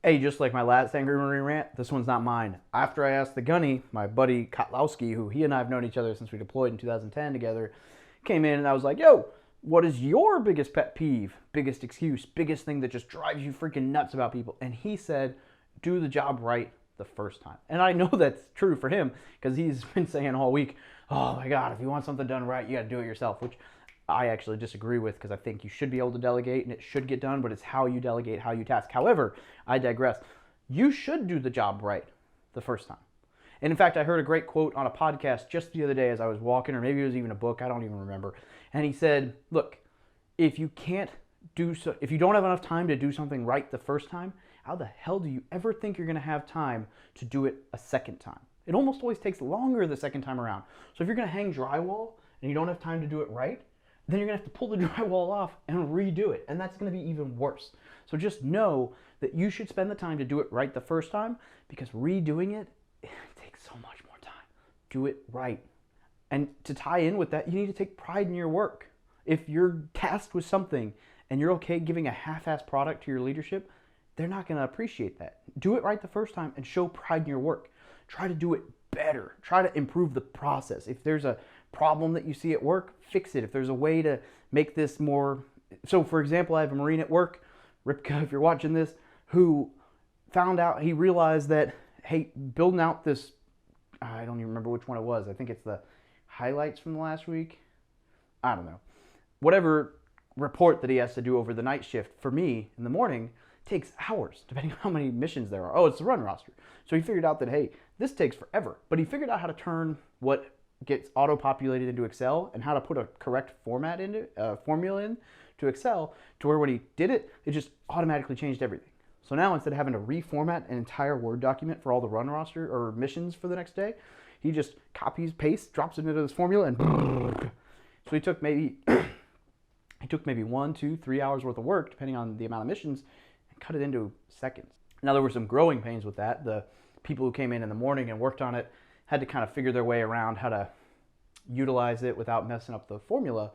Hey, just like my last Angry Marine rant, this one's not mine. After I asked the gunny, my buddy Kotlowski, who he and I have known each other since we deployed in 2010 together, came in and I was like, yo, what is your biggest pet peeve, biggest excuse, biggest thing that just drives you freaking nuts about people? And he said, do the job right the first time. And I know that's true for him because he's been saying all week, oh my God, if you want something done right, you got to do it yourself, which I actually disagree with because I think you should be able to delegate and it should get done, but it's how you delegate, how you task. However, I digress. You should do the job right the first time. And in fact, I heard a great quote on a podcast just the other day as I was walking, or maybe it was even a book, I don't even remember. And he said, look, if you don't have enough time to do something right the first time, how the hell do you ever think you're going to have time to do it a second time? It almost always takes longer the second time around. So if you're going to hang drywall and you don't have time to do it right, then you're going to have to pull the drywall off and redo it. And that's going to be even worse. So just know that you should spend the time to do it right the first time because redoing it takes so much more time. Do it right. And to tie in with that, you need to take pride in your work. If you're tasked with something and you're okay giving a half-assed product to your leadership, they're not going to appreciate that. Do it right the first time and show pride in your work. Try to do it better. Try to improve the process. If there's a problem that you see at work, fix it. If there's a way to make this more... So, for example, I have a Marine at work, Ripka, if you're watching this, who he realized that, hey, building out this, I don't even remember which one it was. I think it's the highlights from the last week. I don't know. Whatever report that he has to do over the night shift, for me, in the morning, takes hours, depending on how many missions there are. Oh, it's the run roster. So he figured out that, hey, this takes forever. But he figured out how to turn what gets auto-populated into Excel and how to put a correct formula in to Excel to where when he did it, it just automatically changed everything. So now instead of having to reformat an entire Word document for all the run roster or missions for the next day, he just copies, pastes, drops it into this formula, and so he took maybe 1, 2, 3 hours worth of work, depending on the amount of missions, and cut it into seconds. Now there were some growing pains with that. The people who came in the morning and worked on it had to kind of figure their way around how to utilize it without messing up the formula.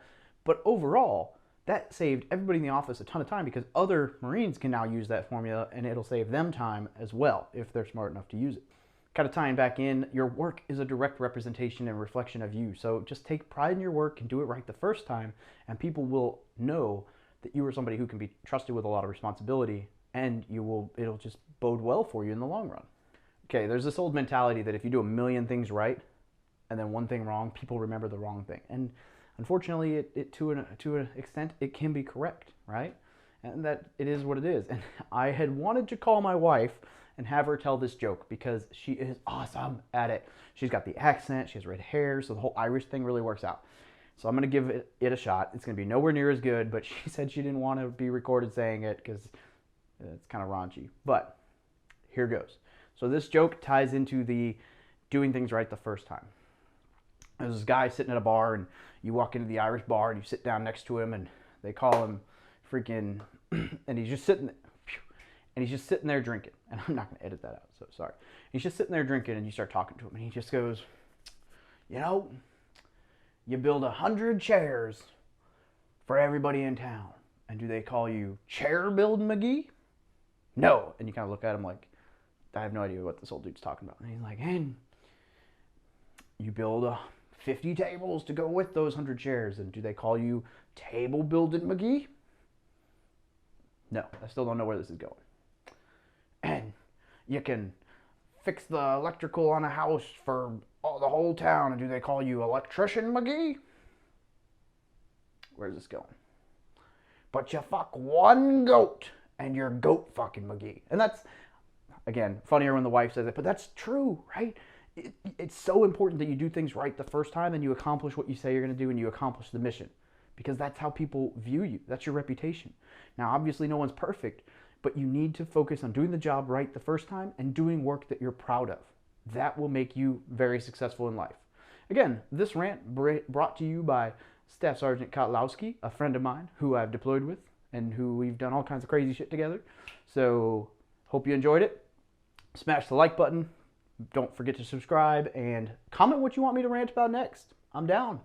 But overall, that saved everybody in the office a ton of time because other Marines can now use that formula and it'll save them time as well if they're smart enough to use it. Kind of tying back in, your work is a direct representation and reflection of you. So just take pride in your work and do it right the first time, and people will know that you are somebody who can be trusted with a lot of responsibility, and it'll just bode well for you in the long run. Okay, there's this old mentality that if you do a million things right and then one thing wrong, people remember the wrong thing. And unfortunately, to an extent, it can be correct, right? And that it is what it is. And I had wanted to call my wife and have her tell this joke because she is awesome at it. She's got the accent, she has red hair, so the whole Irish thing really works out. So I'm going to give it a shot. It's going to be nowhere near as good, but she said she didn't want to be recorded saying it because it's kind of raunchy. But here goes. So this joke ties into the doing things right the first time. There's this guy sitting at a bar, and you walk into the Irish bar, and you sit down next to him, and they call him freaking, and he's just sitting there drinking. And I'm not going to edit that out, so sorry. He's just sitting there drinking, and you start talking to him, and he just goes, you build 100 chairs for everybody in town, and do they call you Chair Building McGee? No. And you kind of look at him like, I have no idea what this old dude's talking about. And he's like, and you build 50 tables to go with those 100 chairs, and do they call you Table Building McGee? No, I still don't know where this is going. And you can fix the electrical on a house for the whole town, and do they call you Electrician McGee? Where's this going? But you fuck one goat, and you're Goat fucking McGee. And that's, again, funnier when the wife says it, but that's true, right? It's so important that you do things right the first time and you accomplish what you say you're going to do and you accomplish the mission, because that's how people view you. That's your reputation. Now, obviously, no one's perfect, but you need to focus on doing the job right the first time and doing work that you're proud of. That will make you very successful in life. Again, this rant brought to you by Staff Sergeant Kotlowski, a friend of mine who I've deployed with and who we've done all kinds of crazy shit together. So, hope you enjoyed it. Smash the like button. Don't forget to subscribe and comment what you want me to rant about next. I'm down.